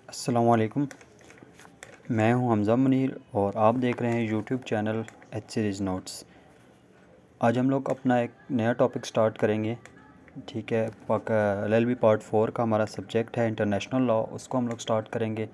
अस्सलाम वालेकुम। मैं हूं हमज़ा मुनीर और आप देख रहे हैं YouTube channel H series notes. आज हम लोग अपना एक नया टॉपिक स्टार्ट करेंगे। ठीक है, LLB पार्ट 4 का हमारा सब्जेक्ट है इंटरनेशनल लॉ। उसको हम लोग स्टार्ट करेंगे।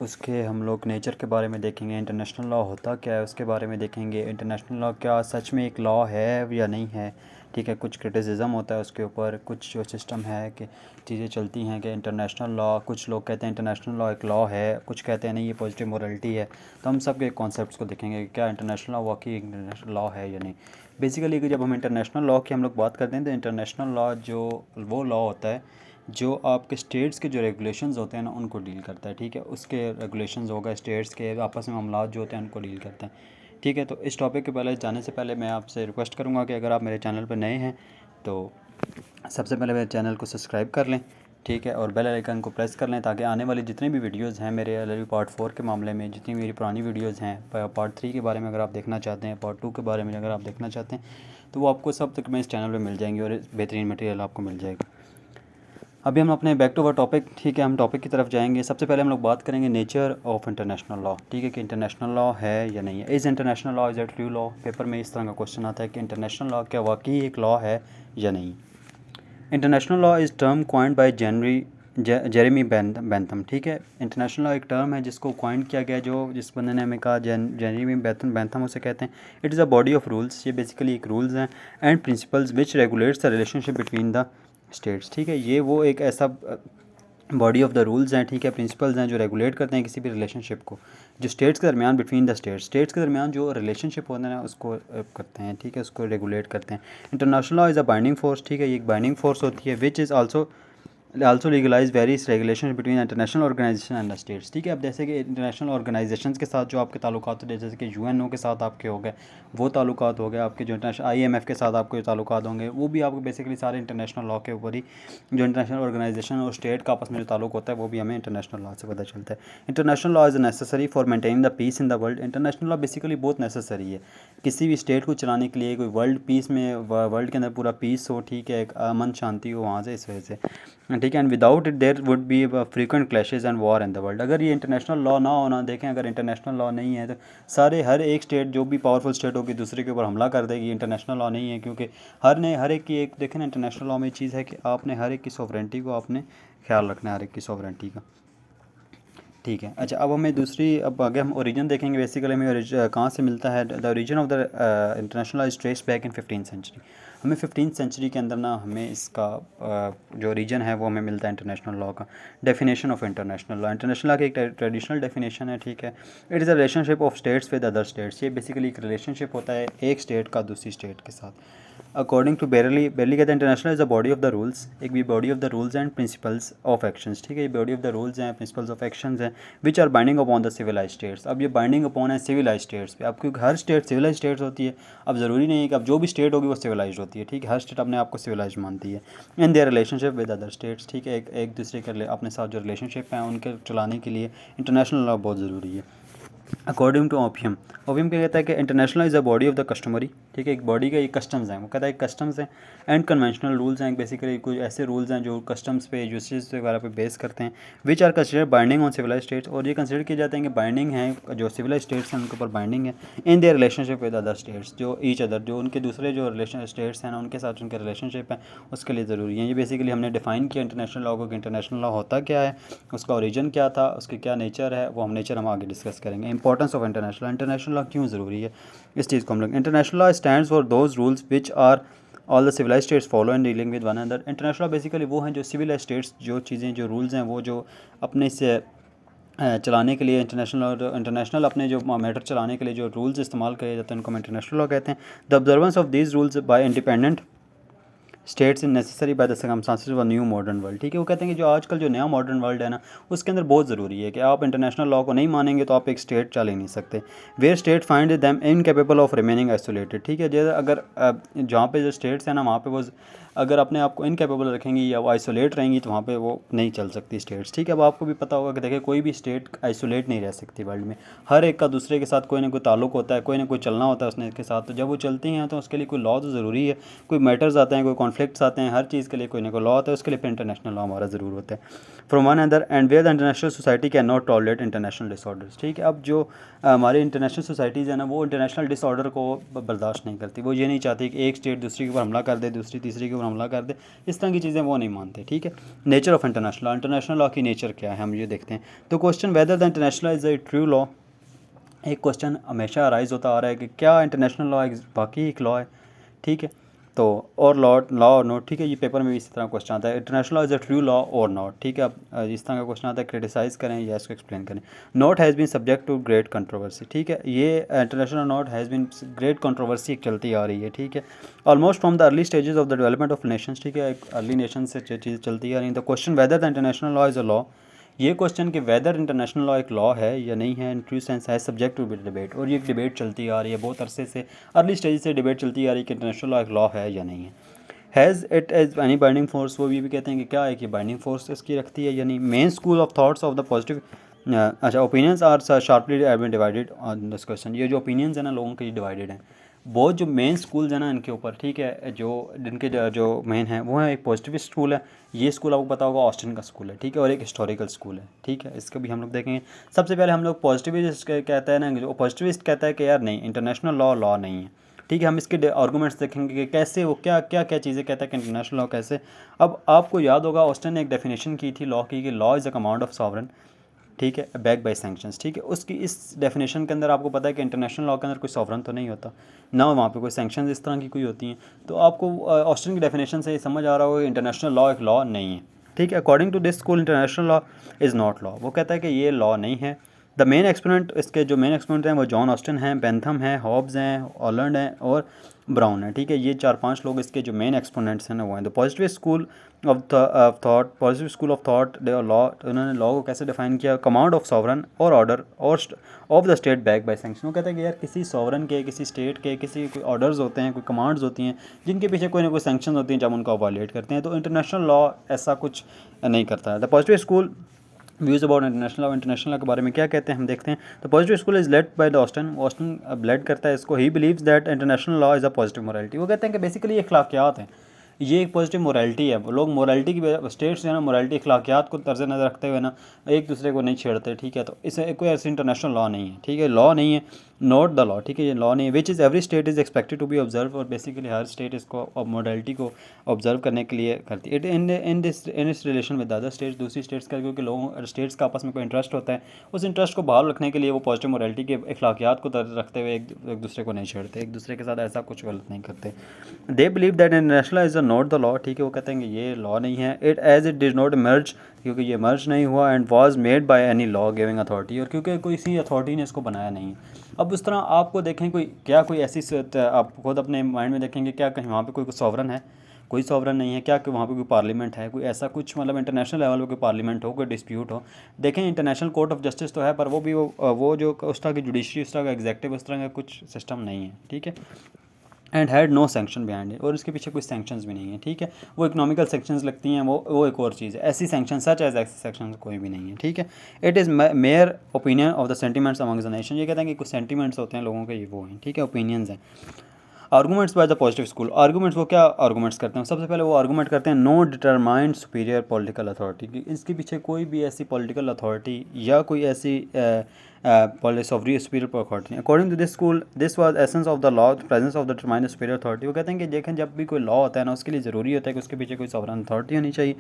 उसके हम लोग नेचर के बारे में देखेंगे, इंटरनेशनल लॉ होता क्या है उसके बारे में देखेंगे, इंटरनेशनल लॉ क्या सच में एक लॉ है या नहीं है। ठीक है, कुछ क्रिटिसिज्म होता है उसके ऊपर, कुछ जो सिस्टम है कि चीज़ें चलती हैं कि इंटरनेशनल लॉ, कुछ लोग कहते हैं इंटरनेशनल लॉ एक लॉ है, कुछ कहते हैं नहीं ये पॉजिटिव मोरालिटी है। तो हम सब के कॉन्सेप्ट्स को देखेंगे कि क्या इंटरनेशनल लॉ वाकई इंटरनेशनल लॉ है या नहीं। बेसिकली कि जब हम इंटरनेशनल लॉ की हम लोग बात करते हैं तो इंटरनेशनल लॉ जो वो लॉ होता है जो आपके स्टेट्स के जो रेगुलेशंस होते हैं ना उनको डील करता है। ठीक है, उसके रेगुलेशंस होगा, स्टेट्स के आपस में मामलात जो होते हैं उनको डील करता है। ठीक है, तो इस टॉपिक के पहले जाने से पहले मैं आपसे रिक्वेस्ट करूंगा कि अगर आप मेरे चैनल पर नए हैं तो सबसे पहले मेरे चैनल को सब्सक्राइब कर लें। ठीक है, और बेल आइकन को प्रेस कर लें ताकि आने वाली जितनी भी वीडियोज़ हैं मेरे LLB पार्ट 4 के मामले में, जितनी मेरी पुरानी वीडियोज़ हैं पार्ट 3 के बारे में अगर आप देखना चाहते हैं, पार्ट 2 के बारे में अगर आप देखना चाहते हैं तो वो आपको सब तक में इस चैनल पर मिल जाएंगी और बेहतरीन मटेरियल आपको मिल जाएगा। अभी हम अपने बैक टू अवर टॉपिक, ठीक है, हम टॉपिक की तरफ जाएंगे। सबसे पहले हम लोग बात करेंगे नेचर ऑफ इंटरनेशनल लॉ। ठीक है, कि इंटरनेशनल लॉ है या नहीं है। Is international law is a true law. Paper में इस तरह का क्वेश्चन आता है कि इंटरनेशनल लॉ क्या वाकई एक लॉ है या नहीं। International law is term coined by Jeremy Bentham. ठीक है, इंटरनेशनल लॉ एक टर्म है जिसको क्वाइंड किया गया, जो जिस बंदे ने हमें कहा, जेरेमी बेंथम उसे कहते हैं। It is a body of rules. ये बेसिकली एक रूल्स हैं and principles which regulates the relationship between the states. ठीक है, ये वो एक ऐसा बॉडी ऑफ द रूल्स हैं, ठीक है, प्रिंसिपल्स हैं जो रेगुलेट करते हैं किसी भी रिलेशनशिप को, जो स्टेट्स के दरमियान, बिटवीन द स्टेट्स के दरमियान जो रिलेशनशिप होता है ना उसको करते हैं। ठीक है, उसको रेगुलेट करते हैं। International law is a binding force. ठीक है, ये एक बाइंडिंग फोर्स होती है which is also legalise various regulation between international organisation and the states. ठीक है, अब जैसे कि इंटरनेशनल ऑर्गेनाइजेशंस के साथ जो आपके ताल्लुकात होते हैं, जैसे कि UNO के साथ आपके हो गए वो ताल्लुकात हो गए, आपके जो इंटरनेशनल IMF के साथ आपके जो ताल्लुकात होंगे वो भी आपको बेसिकली सारे इंटरनेशनल लॉ के ऊपर ही, जो इंटरनेशनल ऑर्गेनाइजेशन और स्टेट का आपस में जो ताल्लुक होता है वो भी हमें इंटरनेशनल लॉ से पता चलता है। International law is necessary for maintaining the peace in the world. International law basically बहुत नेसेसरी है किसी भी स्टेट को चलाने के लिए, कोई वर्ल्ड पीस में, वर्ल्ड के अंदर पूरा पीस हो, ठीक है, एक अमन शांति हो वहाँ से, इस वजह से। ठीक है, and without it there would be frequent clashes and war in the world. अगर ये इंटरनेशनल लॉ ना होना, देखें अगर इंटरनेशनल लॉ नहीं है तो सारे, हर एक स्टेट जो भी पावरफुल स्टेट होगी दूसरे के ऊपर हमला कर देगी। इंटरनेशनल लॉ नहीं है क्योंकि हर एक की एक, देखें ना, इंटरनेशनल लॉ में चीज़ है कि आपने हर एक की सॉवरेंटी को आपने ख्याल रखना है, हर एक की सॉवरेंटी का। ठीक है, अच्छा, अब हमें दूसरी, अब आगे हम ओरिजिन देखेंगे। बेसिकली हमें कहाँ से मिलता है। The origin of the international law is trace back in 15th century. हमें 15th सेंचुरी के अंदर ना हमें इसका जो ओरिजिन है वो हमें मिलता है इंटरनेशनल लॉ का। Definition of international law, international law की एक ट्रेडिशनल डेफिनेशन है। ठीक है, it is a relationship of states with other states. ये बेसिकली एक रिलेशनशिप होता है एक स्टेट का दूसरी स्टेट के साथ। अकॉर्डिंग टू बेरली कहते हैं international is a body of the rules, एक भी body of the rules and principles of actions. ठीक है, ये बॉडी ऑफ द रूल्स हैं, प्रिंसिपल्स ऑफ एक्शंस हैं which are binding upon the civilise states. अब ये बाइंडिंग अपॉन है सिविलाइज स्टेट्स पे। अब क्योंकि हर स्टेट सिविलाइज स्टेट्स होती है, अब ज़रूरी नहीं है कि अब जो भी स्टेट होगी वो सिविलाइज होती है। ठीक है, हर स्टेट अपने आप को सिविलाइज मानती है। In their relationship with other states. ठीक है, एक दूसरे के अपने साथ जो रिलेशनशिप हैं उनके चलाने के लिए इंटरनेशनल लॉ बहुत ज़रूरी है। अकॉर्डिंग टू ओपियम, ओपियम क्या कहता है कि international is a body of the customary. ठीक है, एक बॉडी का ये कस्टम्स हैं, वो कहता है कस्टम्स हैं एंड कन्वेंशनल रूल्स हैं। बेसिकली कुछ ऐसे रूल्स हैं जो कस्टम्स पे, यूसेज वगैरह पे बेस करते हैं, which are consider binding on civilise states. और ये कंसिडर किए जाते हैं कि बाइंडिंग है, जो सिविलाइज स्टेट्स हैं उनके ऊपर बाइंडिंग है in their relationship with other states, जो ईच अदर, जो उनके दूसरे जो रिलेशन स्टेट्स हैं ना उनके साथ उनके रिलेशनशिप है उसके लिए ज़रूरी है। ये बेसिकली हमने डिफाइन किया इंटरनेशनल लॉ को कि इंटरनेशनल लॉ होता क्या है, उसका ओरिजिन क्या था, उसकी क्या नेचर है, वो हम नेचर हम आगे डिस्कस करेंगे। इंपॉर्टेंस ऑफ इंटरनेशनल लॉ क्यों ज़रूरी है, इस चीज़ को हम लोग। International law stands for those rules which are all the civilise states follow in dealing with one another. International law basically वो हैं जो सिविलाइज स्टेट्स, जो चीज़ें, जो रूल्स हैं वो जो अपने से चलाने के लिए, इंटरनेशनल अपने जो मैटर चलाने के लिए जो रूल्स इस्तेमाल किए जाते हैं उनको हम इंटरनेशनल लॉ कहते हैं। The observance of these rules bye independent states in necessary by the circumstances of new modern world. ठीक है, वो कहते हैं कि जो आजकल जो नया मॉडर्न वर्ल्ड है ना उसके अंदर बहुत ज़रूरी है कि आप इंटरनेशनल लॉ को नहीं मानेंगे तो आप एक स्टेट चल ही नहीं सकते। Where state find them incapable of remaining isolated. ठीक है, जैसे अगर जहाँ पे जो स्टेट्स हैं ना वहाँ पे वो अगर अपने आप को इनकेपेबल रखेंगी या वो आइसोलेट रहेंगी तो वहाँ पे वो नहीं चल सकती स्टेट्स। ठीक है, अब आपको भी पता होगा कि देखिए कोई भी स्टेट आइसोलेट नहीं रह सकती वर्ल्ड में, हर एक का दूसरे के साथ कोई ना कोई ताल्लुक होता है, कोई ना कोई चलना होता है उसने के साथ। तो जब वो चलती हैं तो उसके लिए कोई लॉ तो ज़रूरी है, कोई मैटर्स आते हैं, कोई कॉन्फ्लिक्ट्स आते हैं, हर चीज़ के लिए कोई ना कोई लॉ होता है, उसके लिए फिर इंटरनेशनल लॉ हमारा ज़रूर होता है। From one other and where the international society can not tolerate international disorders. ठीक है, अब जो हमारी इंटरनेशनल सोसाइटीज़ है ना, वो इंटरनेशनल डिसऑर्डर को बर्दाश्त नहीं करती। वो ये नहीं चाहती कि एक स्टेट दूसरी के ऊपर हमला कर दे, दूसरी तीसरी के ऊपर हमला कर दे, इस तरह की चीज़ें वो नहीं मानते। ठीक है, नेचर ऑफ इंटरनेशनल लॉ की नेचर क्या है हम ये देखते हैं। तो question whether the international is a true law, एक क्वेश्चन हमेशा अराइज होता आ रहा है कि क्या इंटरनेशनल लॉ बाकी एक लॉ है। ठीक है, तो और लॉ और नॉट। ठीक है, ये पेपर में भी इसी तरह क्वेश्चन आता है, international law is a true law और नॉट। ठीक है, अब इस तरह का क्वेश्चन आता है, क्रिटिसाइज़ करें या इसको एक्सप्लेन करें। Not has been subject to great controversy. ठीक है, ये international not has been great controversy चलती आ रही है। ठीक है, almost from the early stages of the development of nations. ठीक है, अर्ली नेशन से चीज़ चलती आ रही है। The question whether the international law is a law, ये क्वेश्चन कि वेदर इंटरनेशनल लॉ एक लॉ है या नहीं है, इन ट्रू सेंस है सब्जेक्ट टू बी डिबेट। और ये एक डिबेट चलती आ रही है बहुत अरसे से, अर्ली स्टेज से डिबेट चलती आ रही है कि इंटरनेशनल लॉ एक लॉ है या नहीं है। Has it as any binding force, वो ये भी कहते हैं कि क्या है कि बाइंडिंग फोर्स इसकी रखती है या नहीं। Main school of thoughts of the positive, अच्छा, opinions are sharply been divided on this question. ये जो ओपिनियंस है ना लोगों के डिवाइडेड हैं बहुत, जो मेन स्कूल्स हैं ना इनके ऊपर। ठीक है, जो जिनके जो मेन है वो है, एक पॉजिटिविस्ट स्कूल है, ये स्कूल आपको पता होगा ऑस्टिन का स्कूल है। ठीक है, और एक हिस्टोरिकल स्कूल है। ठीक है, इसको भी हम लोग देखेंगे। सबसे पहले हम लोग पॉजिटिविस्ट कहता है ना, जो पॉजिटिविस्ट कहता है कि यार नहीं, इंटरनेशनल लॉ नहीं है। ठीक है, हम इसके आर्गूमेंट्स देखेंगे कि कैसे वो क्या क्या क्या चीज़ें कहता है कि इंटरनेशनल लॉ कैसे। अब आपको याद होगा ऑस्टिन ने एक डेफिनेशन की थी लॉ की, कि law is a command of sovereign. ठीक है, बैक बाय सैंक्शंस। ठीक है, उसकी इस डेफिनेशन के अंदर आपको पता है कि इंटरनेशनल लॉ के अंदर कोई सॉवरन तो नहीं होता ना, वहाँ पे कोई सैंक्शंस इस तरह की कोई होती हैं। तो आपको ऑस्टिन की डेफिनेशन से समझ आ रहा होगा कि इंटरनेशनल लॉ एक लॉ नहीं है। ठीक है, according to this school international law is not law. वो कहता है कि ये लॉ नहीं है। द मेन एक्सपोनेंट, इसके जो मेन एक्सपोनेंट हैं वो जॉन ऑस्टिन हैं, बेंथम हैं, हॉब्स हैं, हॉलैंड हैं और ब्राउन है। ठीक है, ये 4-5 लोग इसके जो मेन एक्सपोनेंट्स हैं ना वो हैं। The positive school of thought, positive school of thought law, उन्होंने लॉ को कैसे डिफाइन किया, कमांड ऑफ सॉवरन और ऑर्डर और of the state back by sanction. वो कहते हैं कि यार किसी सॉवरन के, किसी स्टेट के, किसी कोई ऑर्डर्स होते हैं, कोई कमांड्स होती हैं जिनके पीछे कोई ना कोई सैंक्शन होती हैं जब उनको वायलेट करते हैं। तो इंटरनेशनल लॉ ऐसा कुछ नहीं करता है। The positive school views about international law, international law के बारे में क्या कहते हैं हम देखते हैं। तो positive school is led by the Austin led करता है इसको। He believes that international law is a positive morality. वो कहते हैं कि बेसिकली ये अखलाकियात हैं, ये एक पॉजिटिव मोरालिटी है। लोग मोरालिटी की, स्टेट्स जो है ना मोरालिटी अखलाकियात को तर्ज़ नज़र रखते हुए ना एक दूसरे को नहीं छेड़ते। ठीक है, तो इसे कोई ऐसी इंटरनेशनल लॉ नहीं है। ठीक है, लॉ नहीं है, नॉट द लॉ। ठीक है, ये लॉ नहीं है। Which is every state is expected to be observe, और बेसिकली हर स्टेट इसको मोरालिटी को ऑब्जर्व करने के लिए करती है। It in this relation with other states, दूसरी स्टेट्स का, क्योंकि लोगों स्टेट्स का आपस में कोई इंटरेस्ट होता है, उस इंटरेस्ट को बहाल रखने के लिए वो पॉजिटिव मोरालिटी के अखलाकियात को तर्ज़ रखते हुए एक दूसरे को नहीं छेड़ते, एक दूसरे के साथ ऐसा कुछ गलत नहीं करते। They believe that international is not the law. ठीक है, वो कहते हैं कि ये लॉ नहीं है। इट एज इट डिज नॉट मर्ज, क्योंकि ये मर्ज नहीं हुआ, and was made by any law giving authority, और क्योंकि कोई सी अथॉरिटी ने इसको बनाया नहीं है। अब उस तरह आपको देखें कोई ऐसी आप खुद अपने माइंड में देखेंगे, क्या कहीं वहाँ पे कोई सॉवरन है? कोई सॉवरन नहीं है। क्या कि वहाँ पे कोई पार्लियामेंट है, कोई ऐसा कुछ, मतलब इंटरनेशनल लेवल पे कोई पार्लियामेंट हो, कोई डिस्प्यूट हो। देखें, इंटरनेशनल कोर्ट ऑफ जस्टिस तो है, पर वो भी वो जो उस तरह की जुडिशरी, उस तरह का एग्जेक्टिव, उस तरह का कुछ सिस्टम नहीं है। ठीक है, and had no sanction behind it, और इसके पीछे कोई सैंक्शंस भी नहीं है। ठीक है, वो इकोनॉमिकल सैंक्शंस लगती हैं, वो एक और चीज़ है। ऐसी सैंक्शन सच एज ऐसी सैंक्शन कोई भी नहीं है। ठीक है, it is mayor opinion of the sentiments amongst the nation. ये कहते हैं कि कुछ सेंटिमेंट्स होते हैं लोगों के, ये वो हैं। ठीक है, ओपिनियंस हैं। Arguments by the positive school, arguments वो क्या आर्गूमेंट्स करते हैं? सबसे पहले वो आर्गूमेंट करते हैं no determined superior political authority, कि इसके पीछे कोई भी ऐसी पॉलिटिकल अथॉरिटी या कोई ऐसी sovereign superior authority. According to this school this was essence of the law, presence of the determined superior authority. वो कहते हैं कि देखें, जब भी कोई लॉ होता है ना, उसके लिए ज़रूरी होता है कि उसके पीछे कोई सॉवरन अथॉरिटी होनी चाहिए,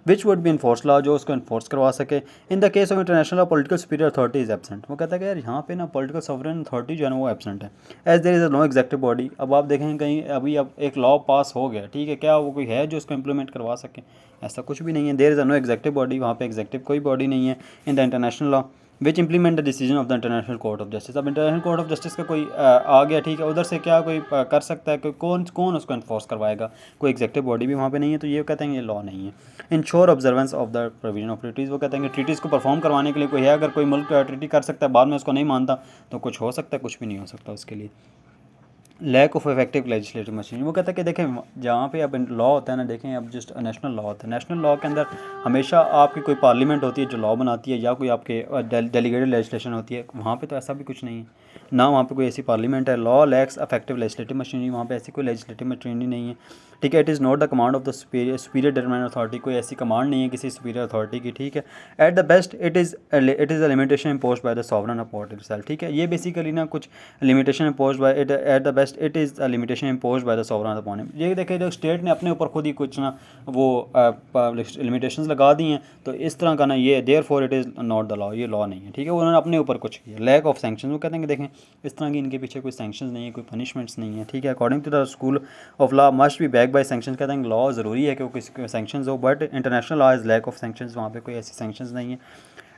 which would be enforce law, जो उसको इन्फोर्स करवा सके। In the case of international political superior authority is absent. वो कहता है कि यार यहाँ पे ना पॉलिटिकल सॉवरन अथॉरिटी जो है ना वो एब्सेंट है। As there is no executive body. अब आप देखें कहीं अभी अब एक लॉ पास हो गया, ठीक है, क्या वो कोई है जो उसको इम्प्लीमेंट करवा सके? ऐसा कुछ भी नहीं है। There is no executive body, वहाँ पे एग्जेक्टिव कोई बॉडी नहीं है in the international law which implement the decision of the international court of justice. अब इंटरनेशनल कोर्ट ऑफ जस्टिस का कोई आ गया, ठीक है, उधर से क्या कोई कर सकता है? कोई कौन उसको इन्फोर्स करवाएगा? कोई एग्जेक्टिव बॉडी भी वहाँ पे नहीं है, तो ये कहते हैं ये लॉ नहीं है। Ensure observance of the provision of treaties. वो कहते हैं कि ट्रीटीज़ को परफॉर्म करवाने के लिए कोई है, अगर कोई मुल्क ट्रीटी कर सकता है, बाद में उसको नहीं मानता, तो कुछ हो सकता है, कुछ भी नहीं हो सकता उसके लिए। Lack of effective legislative machine. वो कहता है कि देखें, जहाँ पे अब लॉ होता है ना, देखें अब जस्ट नेशनल लॉ होता है, नेशनल लॉ के अंदर हमेशा आपकी कोई पार्लियामेंट होती है जो लॉ बनाती है, या कोई आपके डेलीगेटेड लेजिस्लेशन होती है। वहाँ पे तो ऐसा भी कुछ नहीं है ना, वहाँ पे कोई ऐसी पार्लियामेंट है। Law lakhs effective legislative machinery, वहाँ पे ऐसी कोई लेजिस्लेटिव मशीनरी नहीं है। ठीक है। It is not the command of the superior determined authority, कोई ऐसी कमांड नहीं है किसी सुपीरियर अथॉरिटी की, ठीक है। At the best it is a limitation imposed by the sovereign upon itself, ठीक है। ये बेसिकली ना कुछ limitation imposed by it, at the best it is a limitation imposed by the sovereign upon him. ये देखिए जो state ने अपने ऊपर खुद ही कुछ ना वो लिमिटेशंस लगा दी हैं, तो इस तरह का ना ये therefore it is not the law, ये लॉ नहीं है, ठीक है। उन्होंने अपने ऊपर कुछ किया। लैक ऑफ सैंक्शन, वो कहते हैं कि देखें इस तरह की इनके पीछे कोई सैंक्शंस नहीं है, कोई पनिशमेंट्स नहीं है, ठीक है। According to the school of law must be back by sanction, कहते हैं लॉ ज़रूरी है कि वो किसी सैंक्शंस हो, but international law is lack of sanctions, वहाँ पे कोई ऐसी सैंक्शंस नहीं है।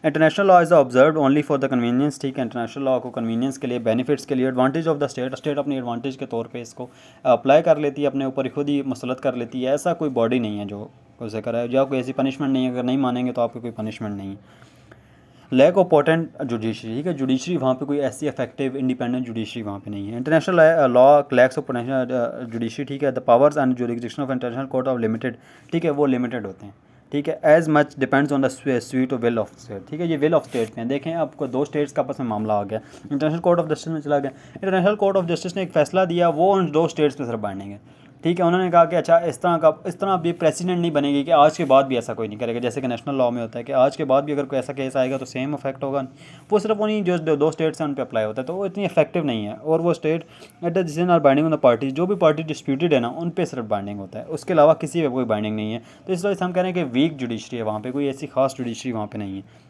International law is observe only for the convenience, ठीक है। इंटरनेशनल लॉ को कन्वीनियंस के लिए, बेनिफिट्स के लिए, advantage of the state, state अपनी एडवांटेज के तौर पे इसको अप्लाई कर लेती है, अपने ऊपर खुद ही मसलत कर लेती है। ऐसा कोई बॉडी नहीं है जो उसे करे, या कोई ऐसी पनिशमेंट नहीं है, अगर नहीं मानेंगे तो आपको कोई पनिशमेंट नहीं है। लैक ऑफ पोटेंट जुडिशरी, ठीक है। जुडिशरी वहाँ पे कोई ऐसी इफेक्टिव इंडिपेंडेंट जुडिशरी वहाँ पे नहीं है। International law lacks of potential judiciary, ठीक है। The powers and jurisdiction of international court of limited, ठीक है, वो लिमिटेड होते हैं, ठीक है। As much depends on the sweet of will of state, ठीक है। ये विल ऑफ स्टेट में देखें, आपको दो स्टेट्स का आपस में मामला आ गया, इंटरनेशनल कोर्ट ऑफ जस्टिस में चला गया। इंटरनेशनल कोर्ट ऑफ जस्टिस ने एक फैसला दिया, वो उन दो स्टेट्स पे सिर्फ बाइंडिंग है, ठीक है। उन्होंने कहा कि अच्छा इस तरह अब ये प्रेसिडेंट नहीं बनेगी कि आज के बाद भी ऐसा कोई नहीं करेगा, जैसे कि नेशनल लॉ में होता है कि आज के बाद भी अगर कोई ऐसा केस आएगा तो सेम इफेक्ट होगा, वो सिर्फ उन्हीं जो दो स्टेट्स हैं उन पर अप्लाई होता है, तो वो इतनी इफेक्टिव नहीं है। और वो state at the decision are binding on the party, जो भी पार्टी डिस्प्यूटेड है ना उन पर सिर्फ बाइंडिंग होता है, उसके अलावा किसी पर कोई बाइंडिंग नहीं है। तो इस वजह से हम कह रहे हैं कि वीक जुडिशरी है वहाँ पर, कोई ऐसी खास जुडिशरी वहाँ पर नहीं है।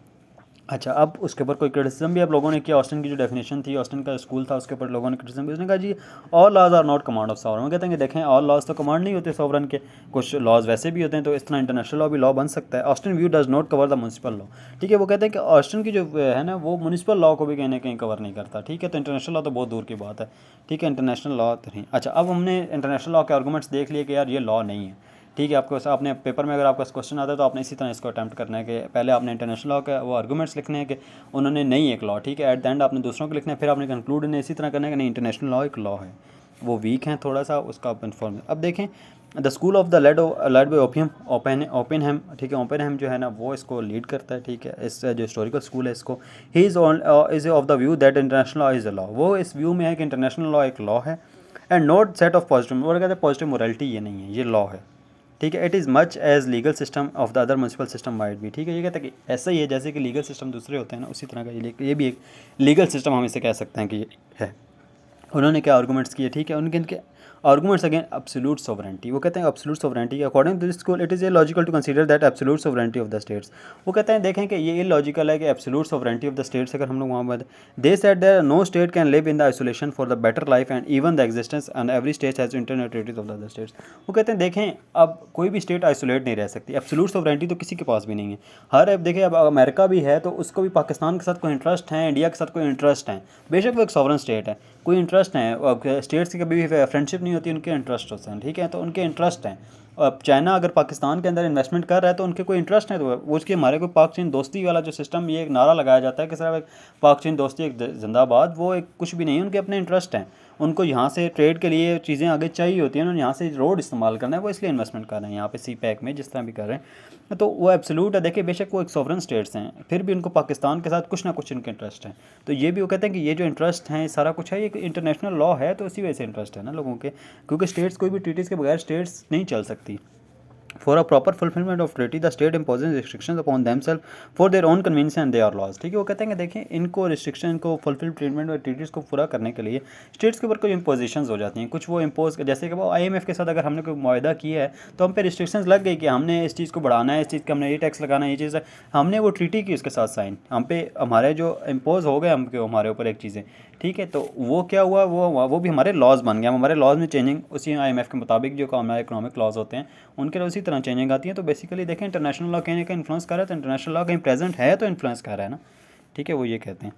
अच्छा, अब उसके ऊपर कोई क्रिटिसिज्म भी आप लोगों ने किया। ऑस्टिन की जो डेफिनेशन थी, ऑस्टिन का स्कूल था, उसके ऊपर लोगों ने क्रिटिसिज्म भी, उसने कहा जी all laws are not command of sovereign. वो कहते हैं कि देखें ऑल लॉज तो कमांड नहीं होते सॉवरन के, कुछ लॉज वैसे भी होते हैं, तो इस तरह इंटरनेशनल लॉ भी लॉ बन सकता है। Austin view does not cover the municipal law, ठीक है। वो कहते हैं कि ऑस्टिन की जो है ना वो म्यूनसिपल लॉ को भी कहीं ना कहीं कवर नहीं करता, ठीक है। तो इंटरनेशनल लॉ तो बहुत दूर की बात है, ठीक है, इंटरनेशनल लॉ तो नहीं। अच्छा, अब हमने इंटरनेशनल लॉ के आर्गूमेंट्स देख लिए कि यार ये लॉ नहीं है, ठीक है। आपको आपने पेपर में अगर आपका क्वेश्चन आता है तो आपने इसी तरह इसको अटैम्प्ट करना है कि पहले आपने इंटरनेशनल लॉ का वो आर्गूमेंट्स लिखने हैं कि उन्होंने नहीं एक लॉ, ठीक है। एट द एंड आपने दूसरों को लिखना है, फिर आपने कंक्लूड ने इसी तरह करना है कि नहीं इंटरनेशनल लॉ एक लॉ है, वो वीक है थोड़ा सा, उसका आप इन्फॉर्म। अब देखें the school of the led by Oppenheim, ठीक है। ओपेनहेम जो है ना वो इसको लीड करता है, ठीक है। इस जो हिस्टोरिकल स्कूल है इसको, he is of the view that international law is a law, वो इस व्यू में है कि इंटरनेशनल लॉ एक लॉ है and not set of positive, वो कहते हैं पॉजिटिव मोरालिटी ये नहीं है, ये लॉ है, ठीक है। It is much as legal system of the other municipal system might भी, ठीक है। ये कहता है कि ऐसा ही है जैसे कि लीगल सिस्टम दूसरे होते हैं ना, उसी तरह का ये भी एक लीगल सिस्टम हम इसे कह सकते हैं कि ये है। उन्होंने क्या आर्गूमेंट्स किए, ठीक है। उनके आर्गूमेंट्स अगेन एब्सोल्यूट सोवरेंटी, वो कहते हैं absolute sovereignty according to this school it is a logical to consider that absolute sovereignty of the states. वो कहते हैं देखें कि ये लॉजिकल है कि absolute sovereignty of the states अगर हम लोग वहाँ पर they said that no state can live in the isolation for the better life and even the existence and every state has internal territories of the other states. वो कहते हैं देखें अब कोई भी स्टेट आइसोलेट नहीं रह सकती, एब्सोल्यूट सोवरेंटी तो किसी के पास भी नहीं है। हर अब देखिए अब अमेरिका भी है तो उसको भी पाकिस्तान के साथ कोई इंटरेस्ट है, इंडिया के साथ कोई इंटरेस्ट है, बेशक वो एक सॉवरन स्टेट है, कोई इंटरेस्ट है। स्टेट्स की कभी भी फ्रेंडशिप नहीं होती, उनके इंटरेस्ट होते हैं, ठीक है। तो उनके इंटरेस्ट हैं। अब चाइना अगर पाकिस्तान के अंदर इन्वेस्टमेंट कर रहा है तो उनके कोई इंटरेस्ट है, तो वो उसके हमारे कोई पाक चीन दोस्ती वाला जो सिस्टम, ये एक नारा लगाया जाता है कि सर एक पाक चीन दोस्ती एक जिंदाबाद, वो एक कुछ भी नहीं है, उनके अपने इंटरेस्ट हैं। उनको यहाँ से ट्रेड के लिए चीज़ें आगे चाहिए होती हैं, उन्होंने यहाँ से रोड इस्तेमाल करना है, वो इसलिए इन्वेस्टमेंट कर रहे हैं यहाँ पे सी पैक में जिस तरह भी कर रहे हैं। तो वो एब्सोल्यूट है, देखिए बेशक वो एक सॉवरन स्टेट्स हैं, फिर भी उनको पाकिस्तान के साथ कुछ ना कुछ इनके इंटरेस्ट हैं। तो ये भी वो कहते हैं कि ये जो इंटरेस्ट हैं सारा कुछ है, ये इंटरनेशनल लॉ है, तो इसी वजह से इंटरेस्ट है ना लोगों के, क्योंकि स्टेट्स कोई भी ट्रीटीज़ के बगैर स्टेट्स नहीं चल सकती। For a proper fulfillment of treaty, the state imposes restrictions upon themselves for their own convenience and they are laws, ठीक है। वो कहते हैं कि देखें इनको रिस्ट्रिक्शन को फुलफिल ट्रीटमेंट और ट्रीटीज़ को पूरा करने के लिए स्टेट्स के ऊपर कुछ इम्पोजिशंस हो जाती हैं, कुछ वो इम्पोज, जैसे कि वो IMF के साथ अगर हमने कोई मुआहदा किया है तो हम पे रिस्ट्रिक्शंस लग गई कि हमने इस चीज़ को बढ़ाना है, इस चीज़ का हमने ये टैक्स लगाना है, ये चीज़ है, हमने वो ट्रीटी की उसके साथ साइन, हम पे हमारे जो इम्पोज हो गए हमके हमारे ऊपर एक चीज़ें, ठीक है। तो वो क्या हुआ, वो भी हमारे लॉज बन गया, हमारे लॉज में चेंजिंग उसी IMF के मुताबिक जो हमारे इकोनॉमिक लॉज होते हैं उनके उसी तरह चेंजिंग आती है। तो बेसिकली देखें इंटरनेशनल लॉ कहीं ना कहीं इन्फ्लुएंस कर रहा है, तो इंटरनेशनल लॉ कहीं प्रेजेंट है तो इन्फ्लुएंस कर रहा है ना, ठीक है। वो ये कहते हैं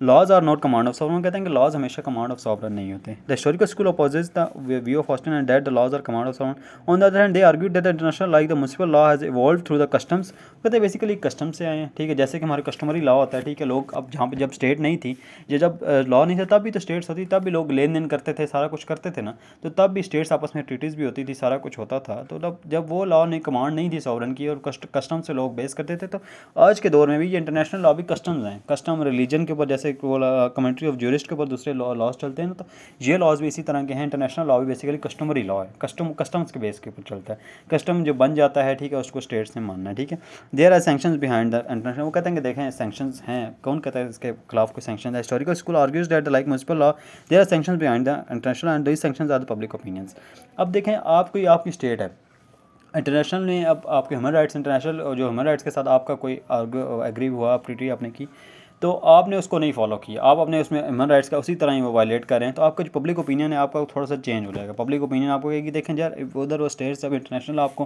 laws are not command of sovereign, कहते हैं कि लॉज हमेशा कमांड ऑफ सॉवरन नहीं होते। The historical school opposites the view of Austin and that the laws are command of sovereign. On the other hand they argued that the international like the municipal law has evolve through the customs, कहते हैं basically custom से आए हैं, ठीक है। जैसे कि हमारे कस्टमरी लॉ होता है, ठीक है। लोग अब जहाँ पे जब स्टेट नहीं थी, जब लॉ नहीं था तब भी तो स्टेट्स होती, तब भी लोग लेन देन करते थे, सारा कुछ करते थे ना, तो तब भी स्टेट्स आपस में ट्रीटीज़ भी होती थी, सारा कुछ होता था। तो जब वो लॉ ने कमांड नहीं थी सॉवरन की और कस्टम से लोग बेस करते थे, तो आज के दौर में भी ये इंटरनेशनल लॉ भी कस्टम्स हैं, कस्टम रिलीजन के ऊपर, जैसे जैसे वो कमेंट्री ऑफ ज्यूरिस्ट के ऊपर दूसरे लॉज चलते हैं ना, तो ये लॉज भी इसी तरह के हैं। इंटरनेशनल लॉ भी बेसिकली कस्टमरी लॉ है, कस्टम्स के बेस के ऊपर चलता है। कस्टम जो बन जाता है, ठीक है, उसको स्टेट्स ने मानना है, ठीक है। There are sanctions behind the international, वो कहते हैं कि देखें सैंक्शंस हैं, कौन कहता है इसके खिलाफ कोई सैंक्शन है। Historical school argues that like municipal law there are sanctions behind the international and these sanctions are the public opinions. अब देखें, आप कोई आपकी स्टेट है, इंटरनेशनल ने अब आपके ह्यूमन राइट्स, इंटरनेशनल और जो ह्यूमन राइट्स के साथ आपका कोई एग्री हुआ, ट्रीटी आपने की, तो आपने उसको नहीं फॉलो किया, आप अपने उसमें ह्यूमन राइट्स का उसी तरह ही वो वायलेट कर रहे हैं, तो आपका जो पब्लिक ओपिनियन है आपका थोड़ा सा चेंज हो जाएगा। पब्लिक ओपिनियन आपको कहेगी देखें यार उधर वो स्टेट्स अब इंटरनेशनल आपको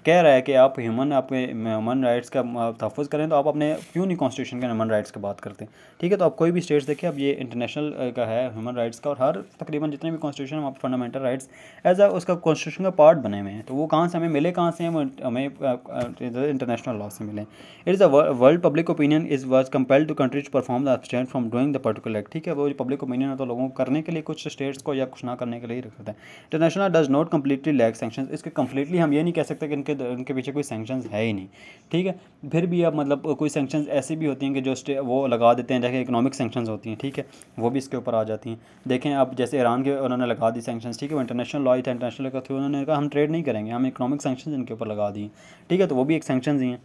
कह रहा है कि आप आपके ह्यूमन राइट्स का तहफ़्फ़ुज़ करें, तो आप अपने क्यों नहीं कॉन्स्टिट्यूशन के ह्यूमन राइट्स की बात करते, ठीक है। तो आप कोई भी स्टेट्स देखिए, अब ये इंटरनेशनल का है ह्यूमन राइट्स का, और हर तकरीबन जितने भी कॉन्स्टिट्यूशन है वहाँ पर फंडामेंटल राइट्स एज अ उसका कॉन्स्टिट्यूशन का पार्ट बने हुए हैं। तो वो कहाँ से हमें मिले, कहाँ से हमें इंटरनेशनल लॉ से मिले। It is a world public opinion is was compelled to countries perform the abstain from doing the particular act, ठीक है। वो जो पब्लिक ओपिनियन है तो लोगों को करने के लिए, कुछ स्टेट्स को या कुछ ना करने के लिए ही रखता है। International does not completely lack sanctions, इसके कम्प्लीटली हम ये नहीं कह सकते कि इनके पीछे कोई सैंक्शंस है ही नहीं, ठीक है। फिर भी अब मतलब कोई सैंक्शंस ऐसी भी होती हैं कि जो वो लगा देते हैं, जैसे इकोनॉमिक सैंक्शंस होती हैं, ठीक है, वो भी इसके ऊपर आ जाती हैं। देखें अब जैसे ईरान के उन्होंने लगा दी सैंक्शंस, ठीक है, वो इंटरनेशनल लॉ ही था, इंटरनेशनल के थ्रू उन्होंने कहा हम ट्रेड नहीं करेंगे, हम इकोनॉमिक सैंक्शंस इनके ऊपर लगा दिए, ठीक है, तो वो भी एक सैंक्शंस ही हैं।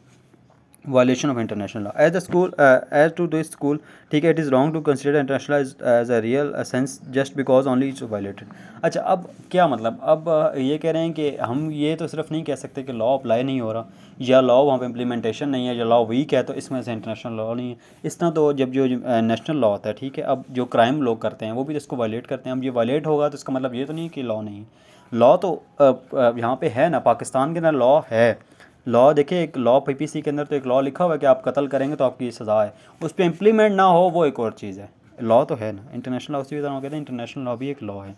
Violation of international law as the school as to this school, ठीक है, it is wrong to consider international as a real sense just because only it's violated. अच्छा, अब क्या मतलब, अब ये कह रहे हैं कि हम ये तो सिर्फ नहीं कह सकते कि लॉ अप्लाई नहीं हो रहा, या लॉ वहाँ पे इम्प्लीमेंटेशन नहीं है, या लॉ वीक है तो इसमें से इंटरनेशनल लॉ नहीं है। इस तरह तो जब जो नेशनल लॉ होता है, ठीक है, अब जो क्राइम लोग करते हैं वो भी तो इसको वायलेट करते हैं। अब ये वायलेट होगा तो इसका मतलब ये तो नहीं कि लॉ नहीं है। लॉ तो यहाँ पे है ना, पाकिस्तान के अंदर लॉ है। लॉ देखिए, एक लॉ पीपीसी के अंदर तो एक लॉ लिखा हुआ है कि आप कत्ल करेंगे तो आपकी सज़ा है, उस पर इम्प्लीमेंट ना हो वो एक और चीज़ है। लॉ तो है ना, इंटरनेशनल लॉ उसी तरह कहते हैं, इंटरनेशनल लॉ भी एक लॉ है।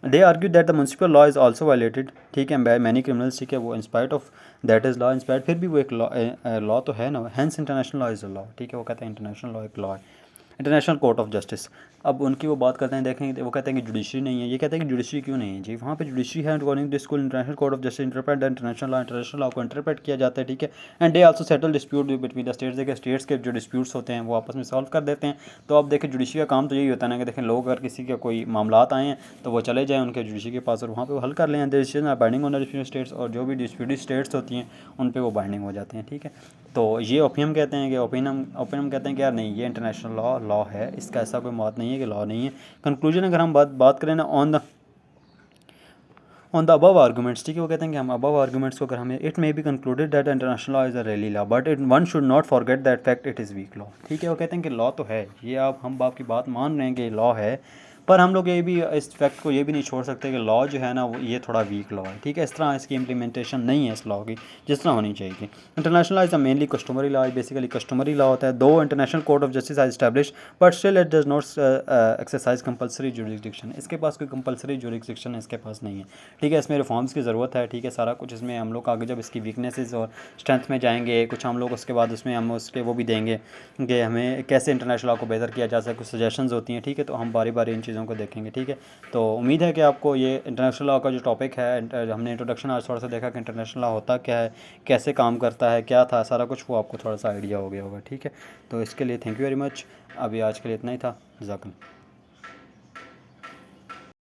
They argue that the municipal law is also violated, ठीक है, बाय मैनी क्रिमिनल्स, ठीक है, वो inspired of that is law inspired, फिर भी वो एक लॉ तो है ना, hence international law is a law, ठीक है, वो कहते हैं इंटरनेशनल लॉ एक लॉ है। इंटरनेशनल कोर्ट ऑफ जस्टिस, अब उनकी वो बात करते हैं, देखें वो कहते हैं कि जुडिशरी नहीं है। ये कहते हैं कि जुडिशरी क्यों नहीं है जी, वहाँ पे जुडिशरी है। According to school international court of justice interpret the international law को इंटरप्रेट किया जाता है, ठीक है। And they also settle dispute between the states, देखिए स्टेट्स के जो डिस्प्यूट्स होते हैं वो आपस में सॉल्व कर देते हैं। तो अब देखिए जुडिशरी का काम तो यही होता है ना कि देखें लोग अगर किसी का कोई मामलात आए हैं तो वो चले जाएँ उनके जुडिशरी के पास और वहाँ पर वो हल कर लें। Decision are binding on the disputed states, और जो भी डिस्प्यूटेड स्टेट्स होती हैं उन पर वो बाइंडिंग हो जाते हैं, ठीक है। तो ये ओपिनियम कहते हैं कि ओपिनियम कहते हैं कि यार नहीं, ये इंटरनेशनल लॉ है, इसका ऐसा कोई बात नहीं है कि लॉ नहीं है। कंक्लूजन अगर हम बात करें ना ऑन द अबव आर्गूमेंट्स, ठीक है, वो कहते हैं कि हम अबव आर्गूमेंट्स को अगर हमें, it may be concluded that international law is a really law but it one should not forget that fact it is week law, ठीक है। वो कहते हैं कि लॉ तो है, ये हम आपकी बात मान रहे हैं कि लॉ है, पर हम लोग ये भी इस फैक्ट को ये भी नहीं छोड़ सकते कि लॉ जो है ना वो ये थोड़ा वीक लॉ है, ठीक है। इस तरह इसकी इम्प्लीमेंटेशन नहीं है इस लॉ की जिस तरह होनी चाहिए थी। International law is a mainly customary law, basically customary law होता है। Though international court of justice are establish but still it does not exercise compulsory jurisdiction, इसके पास कोई कंपलसरी जुरिस्डिक्शन इसके पास नहीं है, ठीक है। इसमें रिफॉर्म्स की ज़रूरत है, ठीक है, सारा कुछ इसमें हम लोग आगे जब इसकी वीकनेसेस और स्ट्रेंथ में जाएंगे कुछ हम लोग, उसके बाद उसमें हम उसके वो भी देंगे कि हमें कैसे इंटरनेशनल लॉ को बेहतर किया जा सके, कुछ सजेशंस होती हैं, ठीक है। तो हम बारी बारी इन चीज़ों को देखेंगे, ठीक है। तो उम्मीद है कि आपको ये इंटरनेशनल लॉ का जो टॉपिक है, हमने इंट्रोडक्शन आज थोड़ा सा देखा कि इंटरनेशनल लॉ होता क्या है, कैसे काम करता है, क्या था सारा कुछ, वो आपको थोड़ा सा आइडिया हो गया होगा, ठीक है। तो इसके लिए थैंक यू वेरी मच। अभी आज के लिए इतना ही था। जज़ाकल्लाह।